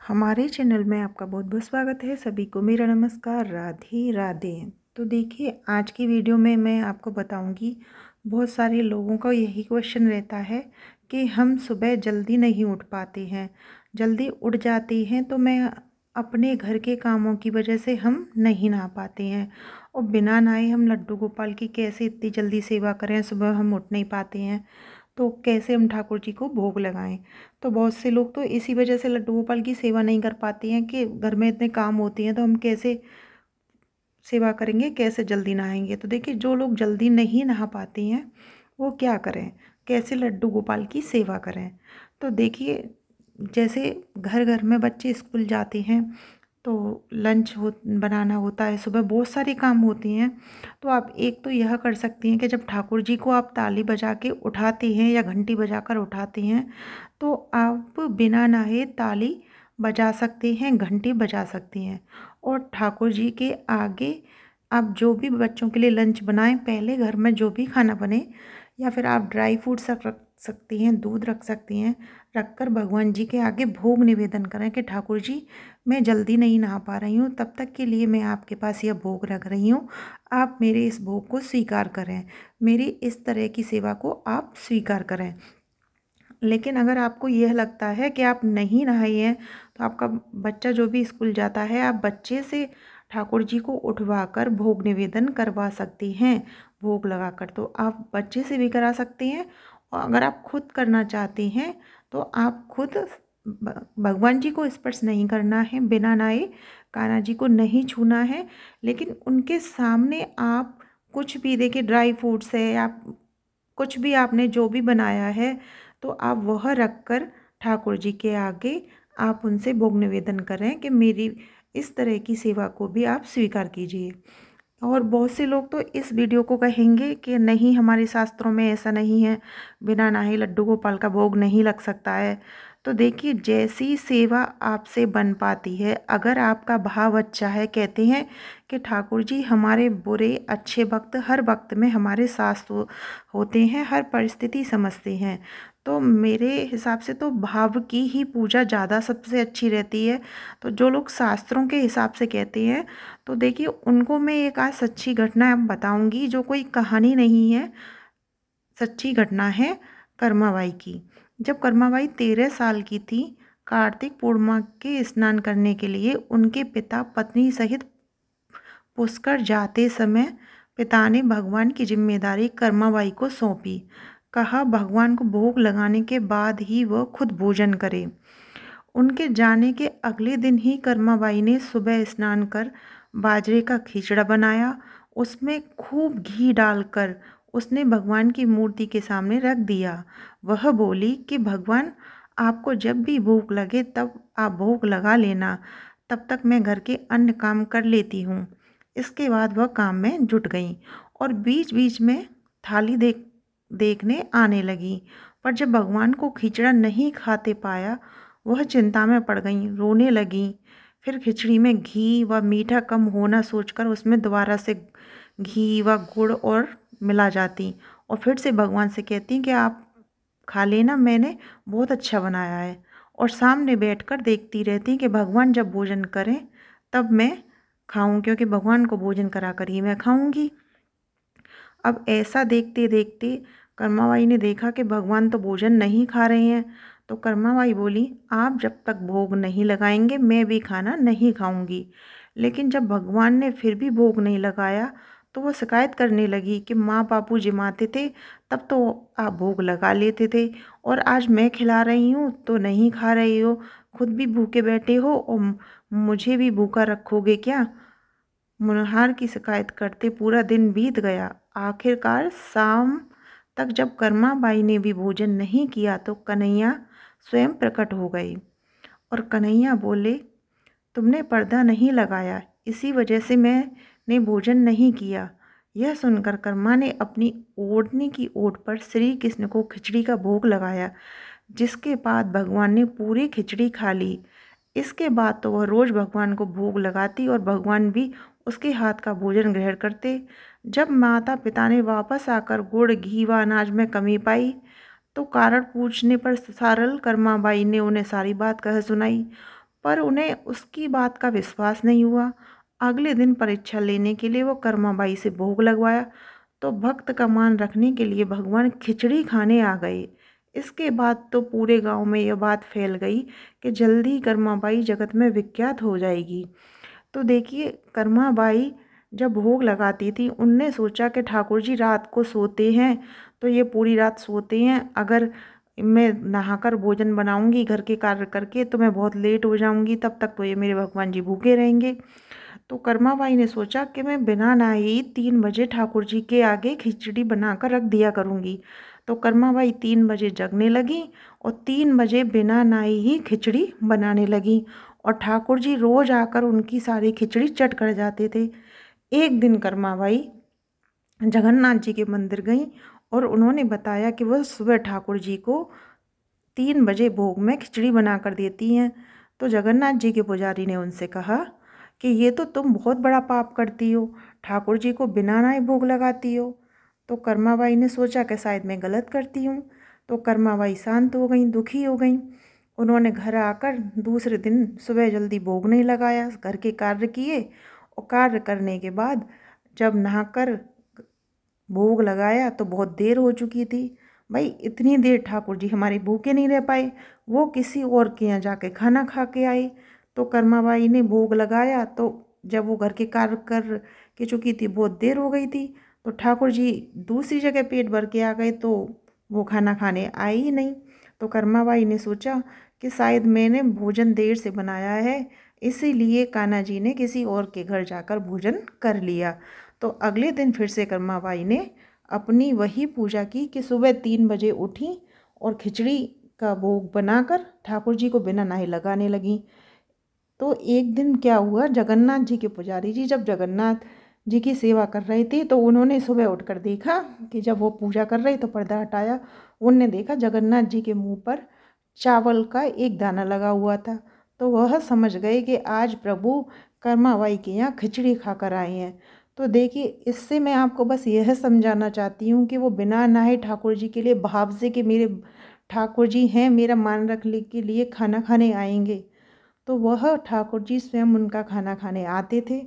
हमारे चैनल में आपका बहुत बहुत स्वागत है। सभी को मेरा नमस्कार, राधे राधे। तो देखिए, आज की वीडियो में मैं आपको बताऊंगी, बहुत सारे लोगों का यही क्वेश्चन रहता है कि हम सुबह जल्दी नहीं उठ पाते हैं, जल्दी उठ जाते हैं तो मैं अपने घर के कामों की वजह से हम नहीं नहा पाते हैं, और बिना नहाए हम लड्डू गोपाल की कैसे इतनी जल्दी सेवा करें। सुबह हम उठ नहीं पाते हैं तो कैसे हम ठाकुर जी को भोग लगाएं। तो बहुत से लोग तो इसी वजह से लड्डू गोपाल की सेवा नहीं कर पाते हैं कि घर में इतने काम होते हैं तो हम कैसे सेवा करेंगे, कैसे जल्दी नहाएंगे। तो देखिए, जो लोग जल्दी नहीं नहा पाते हैं वो क्या करें, कैसे लड्डू गोपाल की सेवा करें। तो देखिए, जैसे घर घर में बच्चे स्कूल जाते हैं तो लंच बनाना होता है, सुबह बहुत सारे काम होते हैं। तो आप एक तो यह कर सकती हैं कि जब ठाकुर जी को आप ताली बजा के उठाते हैं या घंटी बजाकर उठाते हैं तो आप बिना नहाए ताली बजा सकते हैं, घंटी बजा सकती हैं, और ठाकुर जी के आगे आप जो भी बच्चों के लिए लंच बनाएं, पहले घर में जो भी खाना बने, या फिर आप ड्राई फ्रूट्स रख सकती हैं, दूध रख सकती हैं, रखकर भगवान जी के आगे भोग निवेदन करें कि ठाकुर जी, मैं जल्दी नहीं नहा पा रही हूँ, तब तक के लिए मैं आपके पास यह भोग रख रही हूँ, आप मेरे इस भोग को स्वीकार करें, मेरी इस तरह की सेवा को आप स्वीकार करें। लेकिन अगर आपको यह लगता है कि आप नहीं नहाए हैं तो आपका बच्चा जो भी स्कूल जाता है, आप बच्चे से ठाकुर जी को उठवाकर भोग निवेदन करवा सकती हैं, भोग लगाकर। तो आप बच्चे से भी करा सकते हैं, और अगर आप खुद करना चाहते हैं तो आप खुद भगवान जी को स्पर्श नहीं करना है, बिना नहाए कान्हा जी को नहीं छूना है, लेकिन उनके सामने आप कुछ भी, देखिए ड्राई फ्रूट्स है या कुछ भी आपने जो भी बनाया है, तो आप वह रख कर ठाकुर जी के आगे आप उनसे भोग निवेदन करें कि मेरी इस तरह की सेवा को भी आप स्वीकार कीजिए। और बहुत से लोग तो इस वीडियो को कहेंगे कि नहीं, हमारे शास्त्रों में ऐसा नहीं है, बिना नहाए लड्डू गोपाल का भोग नहीं लग सकता है। तो देखिए, जैसी सेवा आपसे बन पाती है, अगर आपका भाव अच्छा है, कहते हैं कि ठाकुर जी हमारे बुरे अच्छे वक्त, हर वक्त में हमारे साथ होते हैं, हर परिस्थिति समझते हैं। तो मेरे हिसाब से तो भाव की ही पूजा ज़्यादा सबसे अच्छी रहती है। तो जो लोग शास्त्रों के हिसाब से कहते हैं, तो देखिए उनको मैं एक आज सच्ची घटना बताऊंगी, जो कोई कहानी नहीं है, सच्ची घटना है कर्माबाई की। जब कर्माबाई 13 साल की थी, कार्तिक पूर्णिमा के स्नान करने के लिए उनके पिता पत्नी सहित पुष्कर जाते समय पिता ने भगवान की जिम्मेदारी कर्माबाई को सौंपी। कहा भगवान को भोग लगाने के बाद ही वह खुद भोजन करे। उनके जाने के अगले दिन ही कर्माबाई ने सुबह स्नान कर बाजरे का खिचड़ा बनाया, उसमें खूब घी डालकर उसने भगवान की मूर्ति के सामने रख दिया। वह बोली कि भगवान, आपको जब भी भूख लगे तब आप भोग लगा लेना, तब तक मैं घर के अन्य काम कर लेती हूँ। इसके बाद वह काम में जुट गई और बीच बीच में थाली देखने आने लगी, पर जब भगवान को खिचड़ा नहीं खाते पाया, वह चिंता में पड़ गईं, रोने लगीं। फिर खिचड़ी में घी व मीठा कम होना सोचकर उसमें दोबारा से घी व गुड़ और मिला जाती, और फिर से भगवान से कहती कि आप खा लेना, मैंने बहुत अच्छा बनाया है। और सामने बैठकर देखती रहती कि भगवान जब भोजन करें तब मैं खाऊं, क्योंकि भगवान को भोजन करा कर ही मैं खाऊंगी। अब ऐसा देखते देखते कर्माबाई ने देखा कि भगवान तो भोजन नहीं खा रहे हैं। तो कर्माबाई बोली, आप जब तक भोग नहीं लगाएंगे मैं भी खाना नहीं खाऊंगी। लेकिन जब भगवान ने फिर भी भोग नहीं लगाया तो वो शिकायत करने लगी कि माँ बापू जिमाते थे तब तो आप भोग लगा लेते थे, और आज मैं खिला रही हूँ तो नहीं खा रही हो, खुद भी भूखे बैठे हो और मुझे भी भूखा रखोगे क्या। मुनहार की शिकायत करते पूरा दिन बीत गया। आखिरकार शाम तक जब कर्माबाई ने भी भोजन नहीं किया तो कन्हैया स्वयं प्रकट हो गई, और कन्हैया बोले, तुमने पर्दा नहीं लगाया, इसी वजह से मैंने भोजन नहीं किया। यह सुनकर कर्मा ने अपनी ओढ़नी की ओट पर श्री कृष्ण को खिचड़ी का भोग लगाया, जिसके बाद भगवान ने पूरी खिचड़ी खा ली। इसके बाद तो वह रोज़ भगवान को भोग लगाती और भगवान भी उसके हाथ का भोजन ग्रहण करते। जब माता पिता ने वापस आकर गुड़ घी व अनाज में कमी पाई तो कारण पूछने पर सरल कर्माबाई ने उन्हें सारी बात कह सुनाई। पर उन्हें उसकी बात का विश्वास नहीं हुआ। अगले दिन परीक्षा लेने के लिए वो कर्माबाई से भोग लगवाया तो भक्त का मान रखने के लिए भगवान खिचड़ी खाने आ गए। इसके बाद तो पूरे गांव में यह बात फैल गई कि जल्दी कर्माबाई जगत में विख्यात हो जाएगी। तो देखिए, कर्माबाई जब भोग लगाती थी उनने सोचा कि ठाकुर जी रात को सोते हैं तो ये पूरी रात सोते हैं, अगर मैं नहाकर भोजन बनाऊंगी घर के कार्य करके तो मैं बहुत लेट हो जाऊंगी, तब तक तो ये मेरे भगवान जी भूखे रहेंगे। तो कर्माबाई ने सोचा कि मैं बिना नहाए ही 3 बजे ठाकुर जी के आगे खिचड़ी बनाकर रख दिया करूंगी। तो कर्माबाई 3 बजे जगने लगी और 3 बजे बिना नहाए ही खिचड़ी बनाने लगी और ठाकुर जी रोज आकर उनकी सारी खिचड़ी चट कर जाते थे। एक दिन कर्माबाई जगन्नाथ जी के मंदिर गई और उन्होंने बताया कि वह सुबह ठाकुर जी को 3 बजे भोग में खिचड़ी बना कर देती हैं। तो जगन्नाथ जी के पुजारी ने उनसे कहा कि ये तो तुम बहुत बड़ा पाप करती हो, ठाकुर जी को बिना नहाए भोग लगाती हो। तो कर्माबाई ने सोचा कि शायद मैं गलत करती हूँ। तो कर्माबाई शांत हो गई, दुखी हो गई। उन्होंने घर आकर दूसरे दिन सुबह जल्दी भोग नहीं लगाया, घर के कार्य किए और कार्य करने के बाद जब नहाकर भोग लगाया तो बहुत देर हो चुकी थी। भाई इतनी देर ठाकुर जी हमारे भूखे नहीं रह पाए, वो किसी और के यहाँ जाके खाना खा के आए। तो कर्माबाई ने भोग लगाया तो जब वो घर के कार्य कर के चुकी थी बहुत देर हो गई थी, तो ठाकुर जी दूसरी जगह पेट भर के आ गए तो वो खाना खाने आए ही नहीं। तो कर्माबाई ने सोचा कि शायद मैंने भोजन देर से बनाया है, इसीलिए कान्हा जी ने किसी और के घर जाकर भोजन कर लिया। तो अगले दिन फिर से कर्माबाई ने अपनी वही पूजा की कि सुबह 3 बजे उठी और खिचड़ी का भोग बनाकर ठाकुर जी को बिना नहाए लगाने लगी। तो एक दिन क्या हुआ, जगन्नाथ जी के पुजारी जी जब जगन्नाथ जी की सेवा कर रहे थे तो उन्होंने सुबह उठकर देखा कि जब वो पूजा कर रहे तो पर्दा हटाया, उनने देखा जगन्नाथ जी के मुंह पर चावल का एक दाना लगा हुआ था। तो वह समझ गए कि आज प्रभु कर्माबाई के यहाँ खिचड़ी खाकर आए हैं। तो देखिए, इससे मैं आपको बस यह समझाना चाहती हूँ कि वो बिना नहाए ठाकुर जी के लिए भाव से कि मेरे ठाकुर जी हैं, मेरा मान रखने के लिए खाना खाने आएंगे, तो वह ठाकुर जी स्वयं उनका खाना खाने आते थे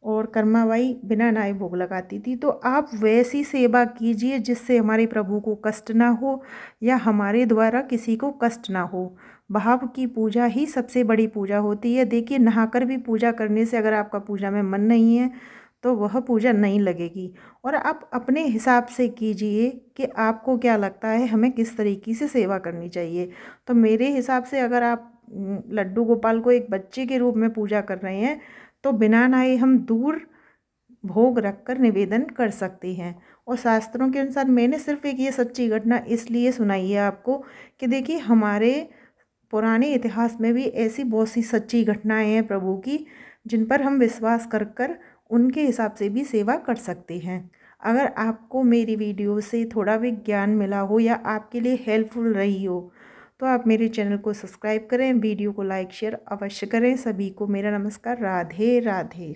और कर्माबाई बिना नहाए भोग लगाती थी। तो आप वैसी सेवा कीजिए जिससे हमारे प्रभु को कष्ट ना हो या हमारे द्वारा किसी को कष्ट ना हो। भाव की पूजा ही सबसे बड़ी पूजा होती है। देखिए, नहाकर भी पूजा करने से अगर आपका पूजा में मन नहीं है तो वह पूजा नहीं लगेगी। और आप अपने हिसाब से कीजिए कि आपको क्या लगता है हमें किस तरीके से सेवा करनी चाहिए। तो मेरे हिसाब से अगर आप लड्डू गोपाल को एक बच्चे के रूप में पूजा कर रहे हैं तो बिना नहाए हम दूर भोग रखकर निवेदन कर सकते हैं। और शास्त्रों के अनुसार मैंने सिर्फ एक ये सच्ची घटना इसलिए सुनाई है आपको कि देखिए, हमारे पुराने इतिहास में भी ऐसी बहुत सी सच्ची घटनाएं हैं प्रभु की जिन पर हम विश्वास कर कर उनके हिसाब से भी सेवा कर सकते हैं। अगर आपको मेरी वीडियो से थोड़ा भी ज्ञान मिला हो या आपके लिए हेल्पफुल रही हो तो आप मेरे चैनल को सब्सक्राइब करें, वीडियो को लाइक शेयर अवश्य करें। सभी को मेरा नमस्कार। राधे राधे।